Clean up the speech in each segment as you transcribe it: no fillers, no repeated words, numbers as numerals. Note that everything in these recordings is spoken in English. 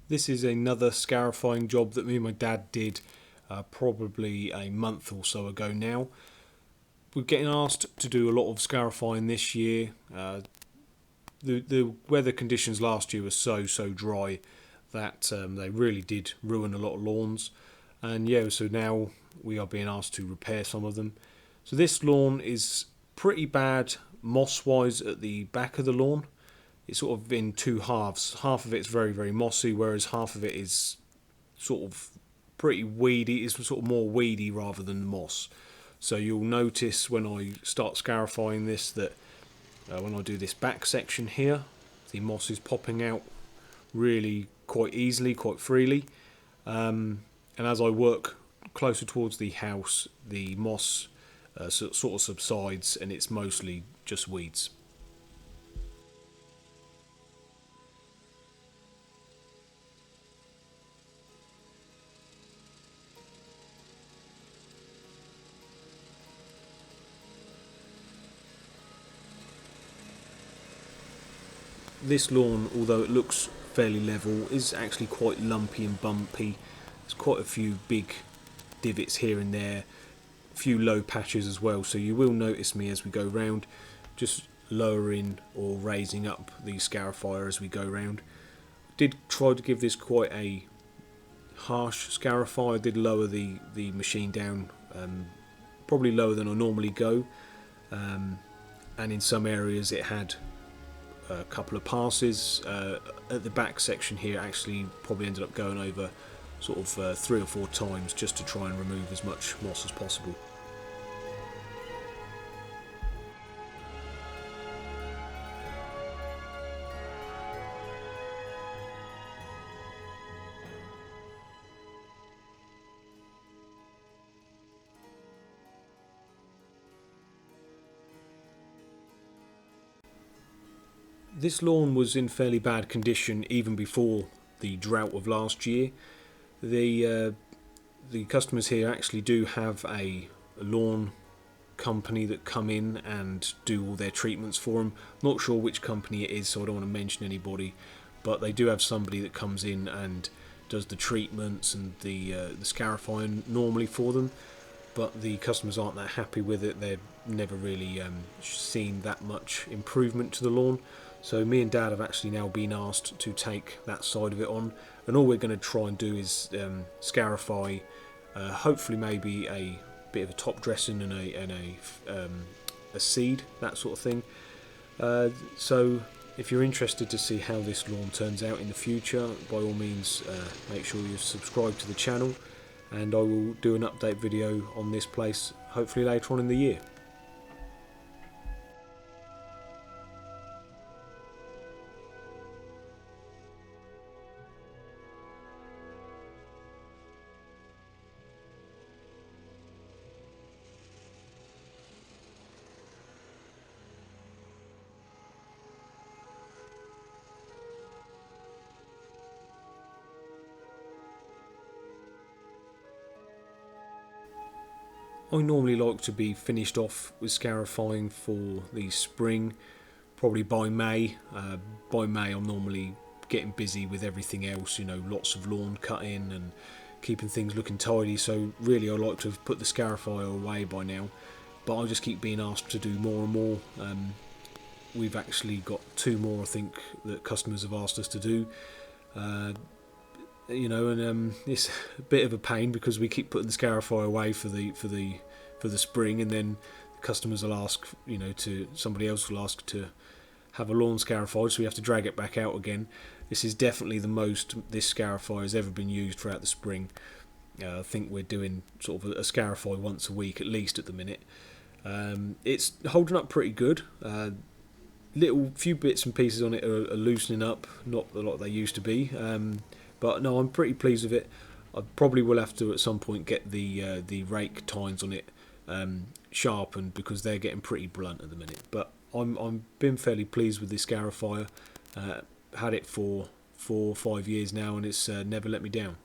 This is another scarifying job that me and my dad did probably a month or so ago now. We're getting asked to do a lot of scarifying this year. The weather conditions last year were so dry that they really did ruin a lot of lawns. And yeah, so now we are being asked to repair some of them. So this lawn is pretty bad moss wise at the back of the lawn. It's sort of in two halves. Half of it's very mossy, whereas half of it is sort of pretty weedy. It's sort of more weedy rather than moss. So you'll notice when I start scarifying this that when I do this back section here, the moss is popping out really quite easily, quite freely. And as I work closer towards the house, the moss sort of subsides and it's mostly just weeds. This lawn, although it looks fairly level, is actually quite lumpy and bumpy. There's quite a few big divots here and there, a few low patches as well, so you will notice me as we go round just lowering or raising up the scarifier as we go round. Did try to give this quite a harsh scarifier. I did lower the machine down, probably lower than I normally go, and in some areas it had a couple of passes. At the back section here actually probably ended up going over sort of 3 or 4 times just to try and remove as much moss as possible. This lawn was in fairly bad condition even before the drought of last year. The customers here actually do have a lawn company that come in and do all their treatments for them. Not sure which company it is, so I don't want to mention anybody, but they do have somebody that comes in and does the treatments and the scarifying normally for them. But the customers aren't that happy with it. They've never really seen that much improvement to the lawn. So me and Dad have actually now been asked to take that side of it on, and all we're going to try and do is scarify, hopefully maybe a bit of a top dressing and a seed, that sort of thing. So if you're interested to see how this lawn turns out in the future, by all means make sure you subscribe to the channel, and I will do an update video on this place hopefully later on in the year. I normally like to be finished off with scarifying for the spring, probably by May. By May I'm normally getting busy with everything else, lots of lawn cutting and keeping things looking tidy, so really I like to have put the scarifier away by now, but I just keep being asked to do more and more. We've actually got 2 more I think that customers have asked us to do. And it's a bit of a pain because we keep putting the scarifier away for the spring, and then the customers will ask, to somebody else will ask to have a lawn scarified, so we have to drag it back out again. This is definitely the most this scarifier has ever been used throughout the spring. I think we're doing sort of a scarify once a week at least at the minute. It's holding up pretty good. Little few bits and pieces on it are loosening up, not a lot they used to be. But no, I'm pretty pleased with it. I probably will have to at some point get the rake tines on it sharpened because they're getting pretty blunt at the minute. But I'm been fairly pleased with this scarifier. Had it for 4 or 5 years now, and it's never let me down.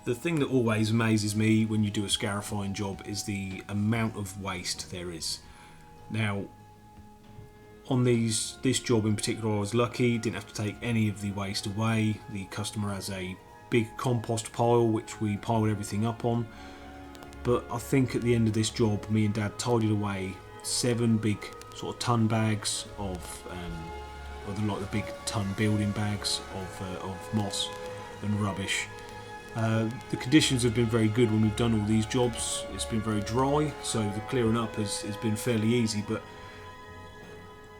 The thing that always amazes me when you do a scarifying job is the amount of waste there is. Now, on this job in particular, I was lucky, didn't have to take any of the waste away. The customer has a big compost pile which we piled everything up on, but I think at the end of this job me and Dad tidied away 7 big sort of ton bags of the big ton building bags of moss and rubbish. The conditions have been very good when we've done all these jobs. It's been very dry, so the clearing up has been fairly easy, but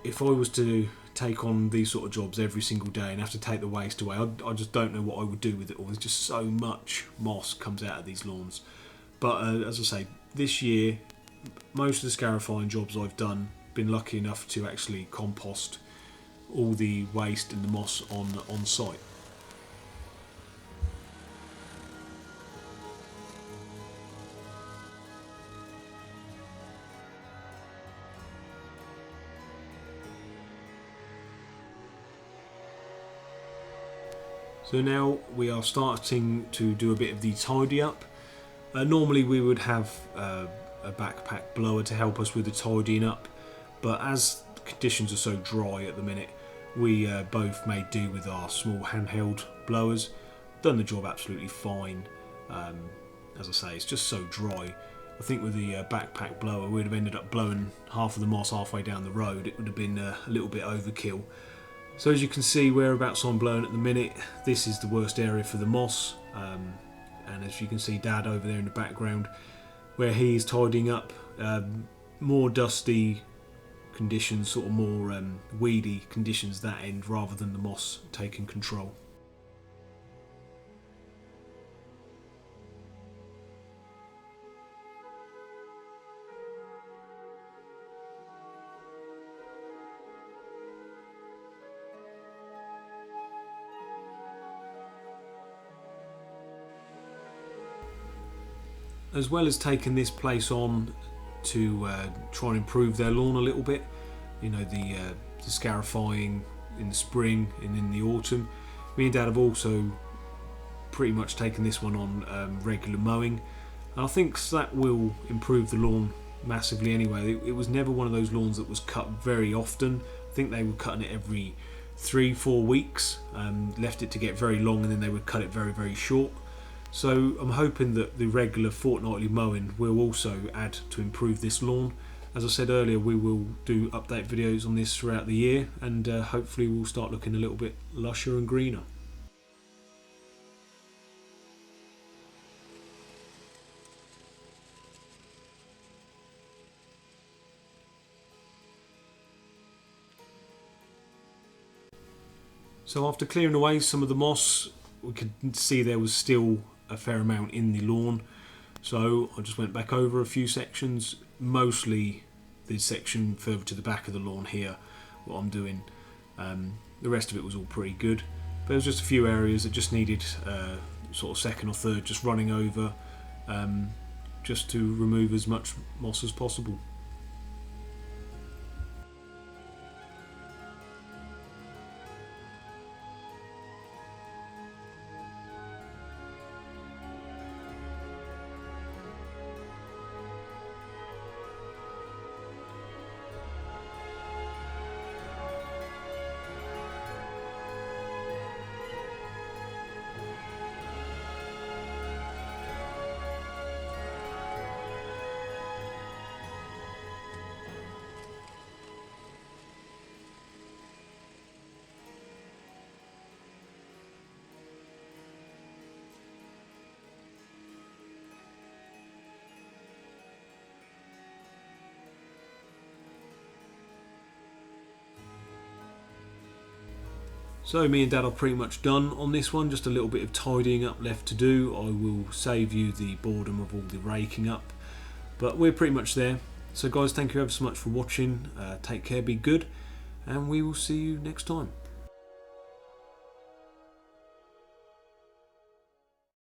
if I was to take on these sort of jobs every single day and have to take the waste away, I just don't know what I would do with it all. There's just so much moss comes out of these lawns. But as I say, this year, most of the scarifying jobs I've done, been lucky enough to actually compost all the waste and the moss on site. So now we are starting to do a bit of the tidy up. Normally we would have a backpack blower to help us with the tidying up, but as the conditions are so dry at the minute, we both made do with our small handheld blowers. Done the job absolutely fine. As I say, it's just so dry. I think with the backpack blower we'd have ended up blowing half of the moss halfway down the road. It would have been a little bit overkill. So as you can see, whereabouts I'm blowing at the minute, this is the worst area for the moss, and as you can see Dad over there in the background where he's tidying up, more dusty conditions, sort of more weedy conditions that end rather than the moss taking control. As well as taking this place on to try and improve their lawn a little bit, you know, the scarifying in the spring and in the autumn, me and Dad have also pretty much taken this one on regular mowing, and I think that will improve the lawn massively anyway. It was never one of those lawns that was cut very often. I think they were cutting it every 3-4 weeks, left it to get very long and then they would cut it very, very short. So I'm hoping that the regular fortnightly mowing will also add to improve this lawn. As I said earlier, we will do update videos on this throughout the year, and hopefully we'll start looking a little bit lusher and greener. So after clearing away some of the moss, we could see there was still a fair amount in the lawn, so I just went back over a few sections, mostly the section further to the back of the lawn here, what I'm doing. The rest of it was all pretty good, but there was just a few areas that just needed sort of second or third just running over, just to remove as much moss as possible. So me and Dad are pretty much done on this one, just a little bit of tidying up left to do. I will save you the boredom of all the raking up, but we're pretty much there. So guys, thank you ever so much for watching, take care, be good, and we will see you next time.